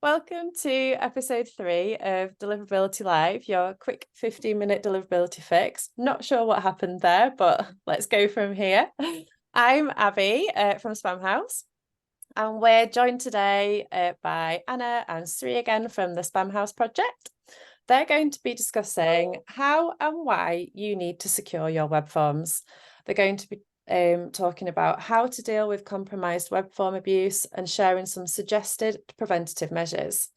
Welcome to episode 3 of Deliverability Live, your quick 15-minute deliverability fix. Not sure what happened there, but let's go from here. I'm Abby from Spamhaus, and we're joined today by Anna and Sri again from the Spamhaus Project. They're going to be discussing how and why you need to secure your web forms. They're going to be talking about how to deal with compromised web form abuse and sharing some suggested preventative measures.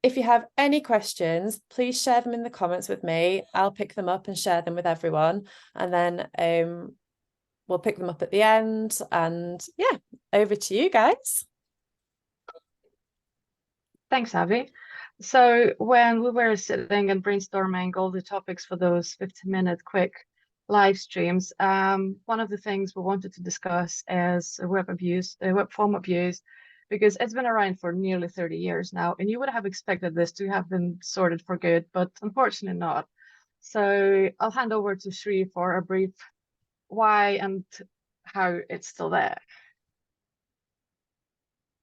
If you have any questions, please share them in the comments with me. I'll pick them up and share them with everyone, and then we'll pick them up at the end. And yeah, over to you guys. Thanks, Abby. So when we were sitting and brainstorming all the topics for those 15-minute quick live streams, one of the things we wanted to discuss is web form abuse, because it's been around for nearly 30 years now, and you would have expected this to have been sorted for good, but unfortunately not. So I'll hand over to Sri for a brief why and how it's still there.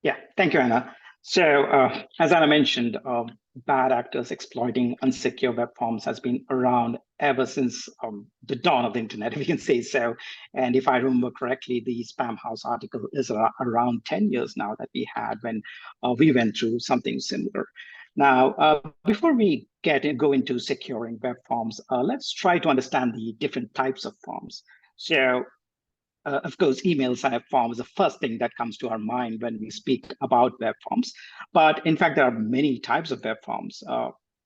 Yeah, thank you, Anna. So as Anna mentioned, bad actors exploiting unsecure web forms has been around ever since the dawn of the internet, if you can say so. And if I remember correctly, the Spamhaus article is around 10 years now that we had when we went through something similar. Now, before we go into securing web forms, let's try to understand the different types of forms. So of course, emails and web forms is the first thing that comes to our mind when we speak about web forms. But in fact, there are many types of web forms.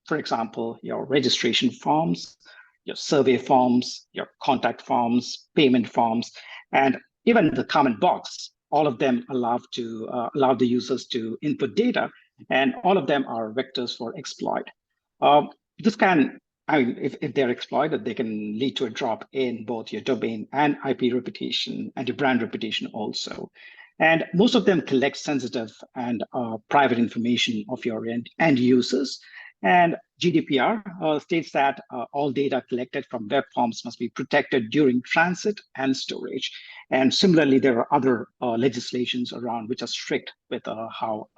For example, your registration forms, your survey forms, your contact forms, payment forms, and even the comment box. All of them allow the users to input data, and all of them are vectors for exploit. This can if they're exploited, they can lead to a drop in both your domain and IP reputation and your brand reputation also. And most of them collect sensitive and private information of your end users. And GDPR states that all data collected from web forms must be protected during transit and storage. And similarly, there are other legislations around which are strict with how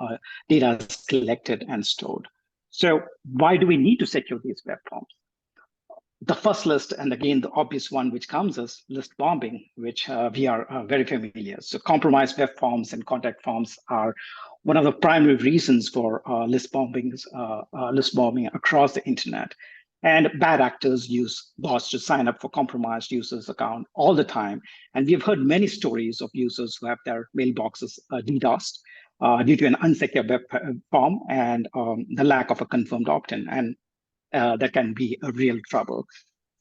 data is collected and stored. So why do we need to secure these web forms? The first list, and again, the obvious one which comes is list bombing, which we are very familiar. So compromised web forms and contact forms are one of the primary reasons for list bombing across the internet. And bad actors use bots to sign up for compromised users' account all the time. And we've heard many stories of users who have their mailboxes DDoSed due to an unsecure web form and the lack of a confirmed opt-in. And that can be a real trouble.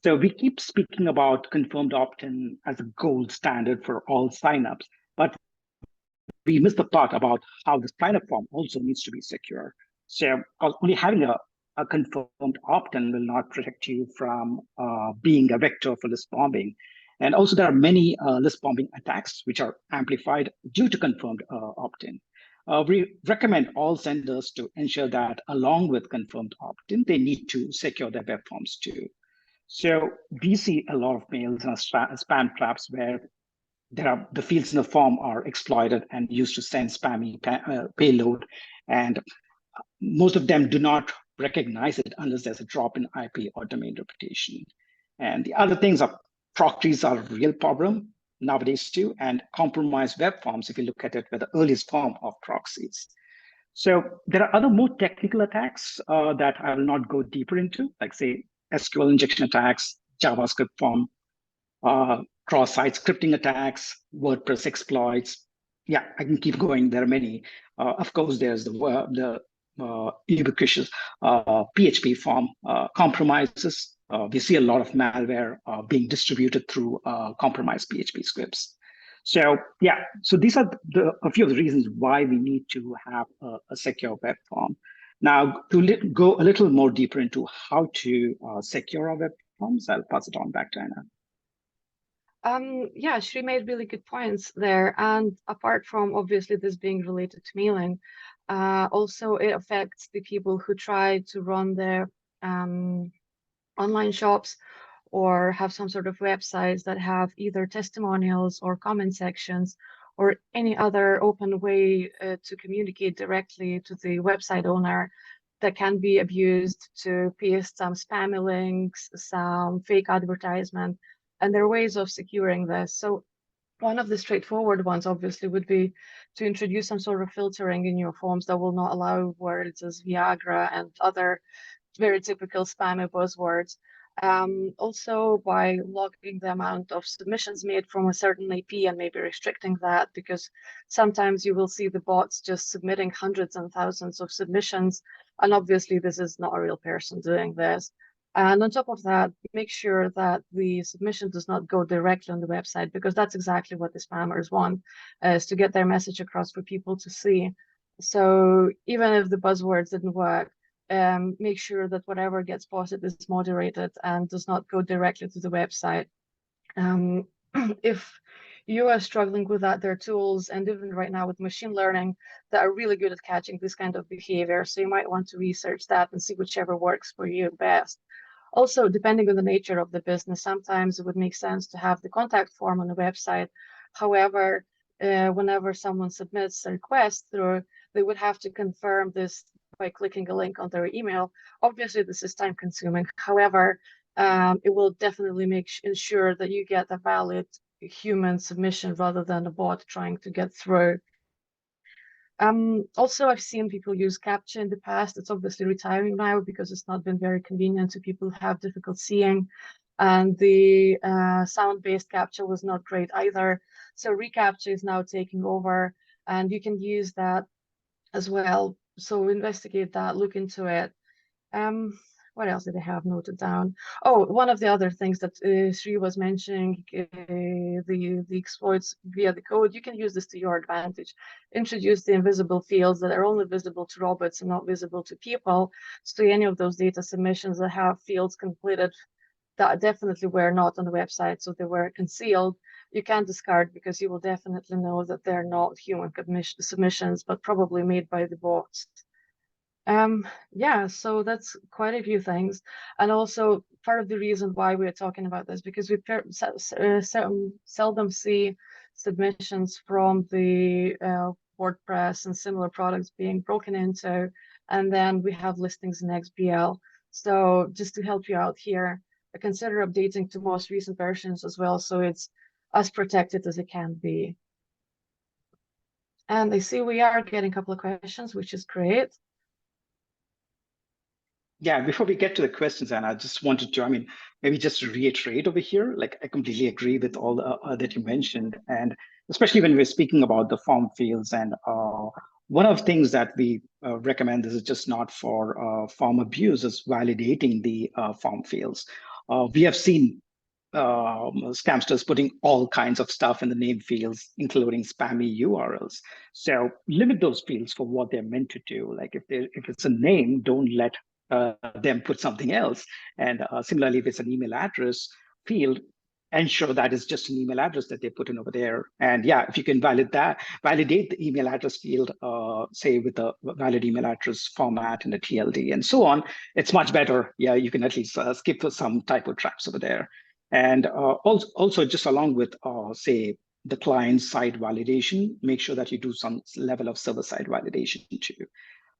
So we keep speaking about confirmed opt-in as a gold standard for all signups, but we miss the part about how the sign-up form also needs to be secure. So only having a confirmed opt-in will not protect you from being a vector for list bombing. And also there are many list bombing attacks which are amplified due to confirmed opt-in. We recommend all senders to ensure that along with confirmed opt-in, they need to secure their web forms too. So we see a lot of mails and spam traps where the fields in the form are exploited and used to send spammy payload. And most of them do not recognize it unless there's a drop in IP or domain reputation. And the other things are proxies are a real problem nowadays too, and compromised web forms, if you look at it, were the earliest form of proxies. So there are other more technical attacks that I will not go deeper into, like say SQL injection attacks, JavaScript form, cross-site scripting attacks, WordPress exploits. Yeah, I can keep going. There are many. Of course, there's the ubiquitous PHP form compromises. We see a lot of malware being distributed through compromised PHP scripts. So yeah, so these are a few of the reasons why we need to have a secure web form. Now, to go a little more deeper into how to secure our web forms, I'll pass it on back to Anna. Yeah, she made really good points there. And apart from obviously this being related to mailing, also it affects the people who try to run their online shops or have some sort of websites that have either testimonials or comment sections or any other open way to communicate directly to the website owner that can be abused to paste some spammy links, some fake advertisement, and there are ways of securing this. So one of the straightforward ones, obviously, would be to introduce some sort of filtering in your forms that will not allow words as Viagra and other very typical spammy buzzwords. Also, by logging the amount of submissions made from a certain IP and maybe restricting that, because sometimes you will see the bots just submitting hundreds and thousands of submissions, and obviously this is not a real person doing this. And on top of that, make sure that the submission does not go directly on the website, because that's exactly what the spammers want, is to get their message across for people to see. So even if the buzzwords didn't work, make sure that whatever gets posted is moderated and does not go directly to the website. If you are struggling with that, there are tools, and even right now with machine learning, that are really good at catching this kind of behavior. So you might want to research that and see whichever works for you best. Also, depending on the nature of the business, sometimes it would make sense to have the contact form on the website. However, whenever someone submits a request through, they would have to confirm this by clicking a link on their email. Obviously, this is time consuming. However, it will definitely ensure that you get a valid human submission rather than a bot trying to get through. Also, I've seen people use Captcha in the past. It's obviously retiring now because it's not been very convenient to people who have difficult seeing. And the sound-based Captcha was not great either. So reCAPTCHA is now taking over, and you can use that as well. So investigate that, look into it. What else did I have noted down? Oh, one of the other things that Sri was mentioning, the exploits via the code, you can use this to your advantage. Introduce the invisible fields that are only visible to robots and not visible to people. So any of those data submissions that have fields completed that definitely were not on the website, so they were concealed, you can discard, because you will definitely know that they're not human submissions, but probably made by the bots. Yeah, so that's quite a few things. And also part of the reason why we're talking about this, because we seldom see submissions from the WordPress and similar products being broken into, and then we have listings in XBL. So just to help you out here, consider updating to most recent versions as well, so it's as protected as it can be. And I see we are getting a couple of questions, which is great. Yeah, before we get to the questions, Anna, I just wanted to, maybe just reiterate over here, like I completely agree with all that you mentioned, and especially when we're speaking about the form fields. And one of the things that we recommend, this is just not for form abuse, is validating the form fields. We have seen scamsters putting all kinds of stuff in the name fields, including spammy URLs. So limit those fields for what they're meant to do. Like if it's a name, don't let them put something else. And similarly, if it's an email address field, ensure that it's just an email address that they put in over there. And yeah, if you can validate the email address field, say with a valid email address format and a TLD and so on, it's much better. Yeah, you can at least skip some typo traps over there. And also just along with, say, the client side validation, make sure that you do some level of server-side validation too.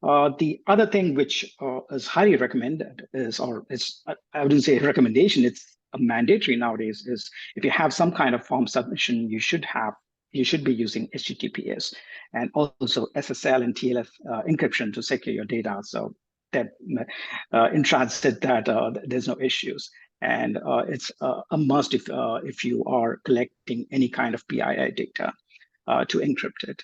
The other thing which is highly recommended is, I wouldn't say a recommendation, it's a mandatory nowadays, is if you have some kind of form submission, you should be using HTTPS and also SSL and TLS encryption to secure your data. So that in transit that there's no issues. And it's a must if you are collecting any kind of PII data to encrypt it.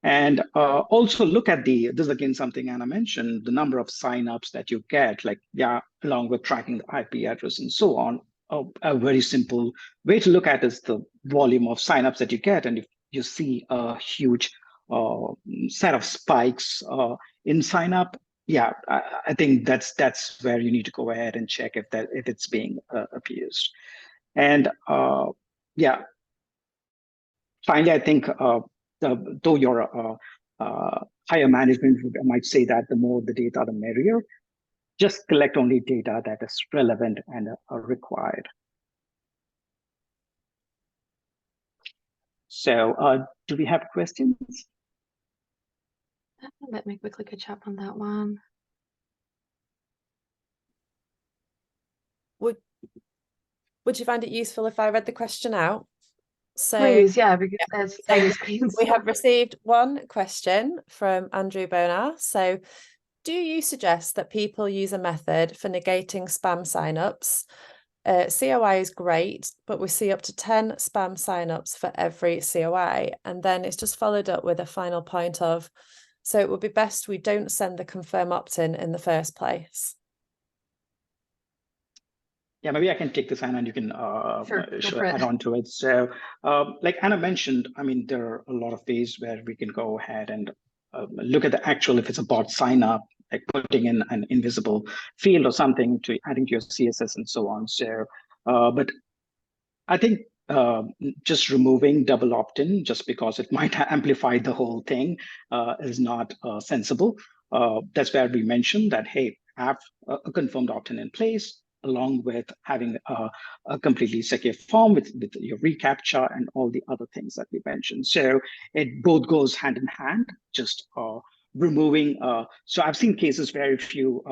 And also look at this is again something Anna mentioned, the number of signups that you get, like, yeah, along with tracking the IP address and so on. A very simple way to look at is the volume of signups that you get. And if you see a huge set of spikes in sign up, yeah, I think that's where you need to go ahead and check if it's being abused. And yeah, finally, I think though your higher management might say that the more the data, the merrier, just collect only data that is relevant and required. So do we have questions? Let me quickly catch up on that one. Would you find it useful if I read the question out? So Please, yeah, because there's tiny screens. we have received one question from Andrew Bonar. So, do you suggest that people use a method for negating spam signups? COI is great, but we see up to 10 spam signups for every COI. And then it's just followed up with a final point of, so it would be best we don't send the confirm opt-in in the first place. Yeah, maybe I can take this, Anna, and you can Sure, add on to it. So like Anna mentioned, I mean, there are a lot of ways where we can go ahead and look at the actual, if it's a bot sign up, like putting in an invisible field or something to adding to your CSS and so on. So, but I think just removing double opt-in just because it might amplify the whole thing is not sensible. That's where we mentioned that, hey, have a confirmed opt-in in place, along with having a completely secure form with your reCAPTCHA and all the other things that we mentioned. So it both goes hand in hand, just removing. So I've seen cases where if you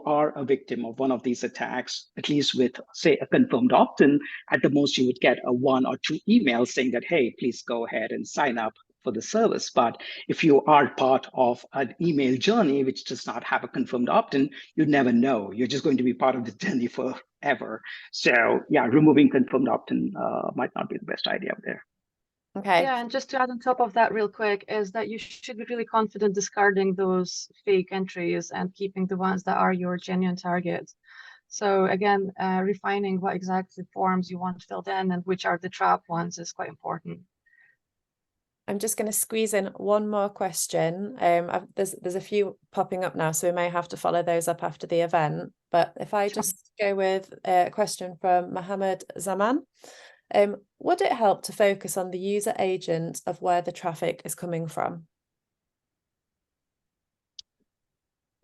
are a victim of one of these attacks, at least with, say, a confirmed opt-in, at the most you would get a 1 or 2 emails saying that, hey, please go ahead and sign up for the service. But if you are part of an email journey which does not have a confirmed opt-in, you never know. You're just going to be part of the journey forever. So yeah, removing confirmed opt-in might not be the best idea out there. Okay. Yeah, and just to add on top of that real quick is that you should be really confident discarding those fake entries and keeping the ones that are your genuine targets. So again, refining what exactly forms you want filled in and which are the trap ones is quite important. I'm just going to squeeze in one more question. There's a few popping up now, so we may have to follow those up after the event. But if I just go with a question from Mohammed Zaman, would it help to focus on the user agent of where the traffic is coming from?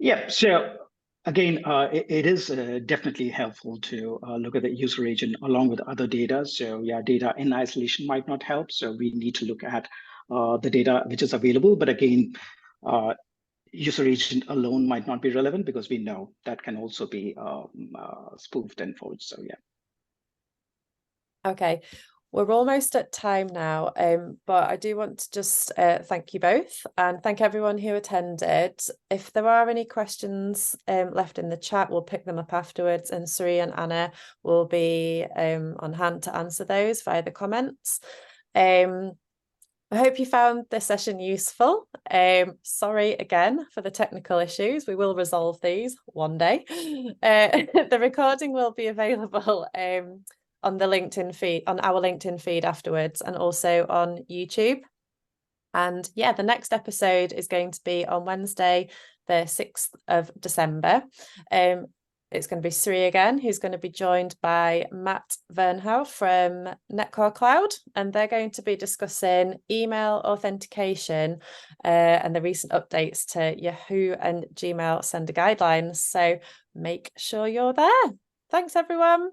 Yeah, so again, it is definitely helpful to look at the user agent along with other data. So yeah, data in isolation might not help. So we need to look at the data which is available. But again, user agent alone might not be relevant because we know that can also be spoofed and forged. So yeah. Okay, we're almost at time now, but I do want to just thank you both and thank everyone who attended. If there are any questions left in the chat, we'll pick them up afterwards, and Sri and Anna will be on hand to answer those via the comments. I hope you found this session useful. Sorry again for the technical issues. We will resolve these one day. The recording will be available on the LinkedIn feed, on our LinkedIn feed afterwards, and also on YouTube. And yeah, the next episode is going to be on Wednesday, the 6th of December. It's going to be Sri again, who's going to be joined by Matt Vernhow from Netcore Cloud, and they're going to be discussing email authentication and the recent updates to Yahoo and Gmail sender guidelines. So make sure you're there. Thanks, everyone.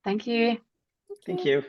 Thank you. Thank you.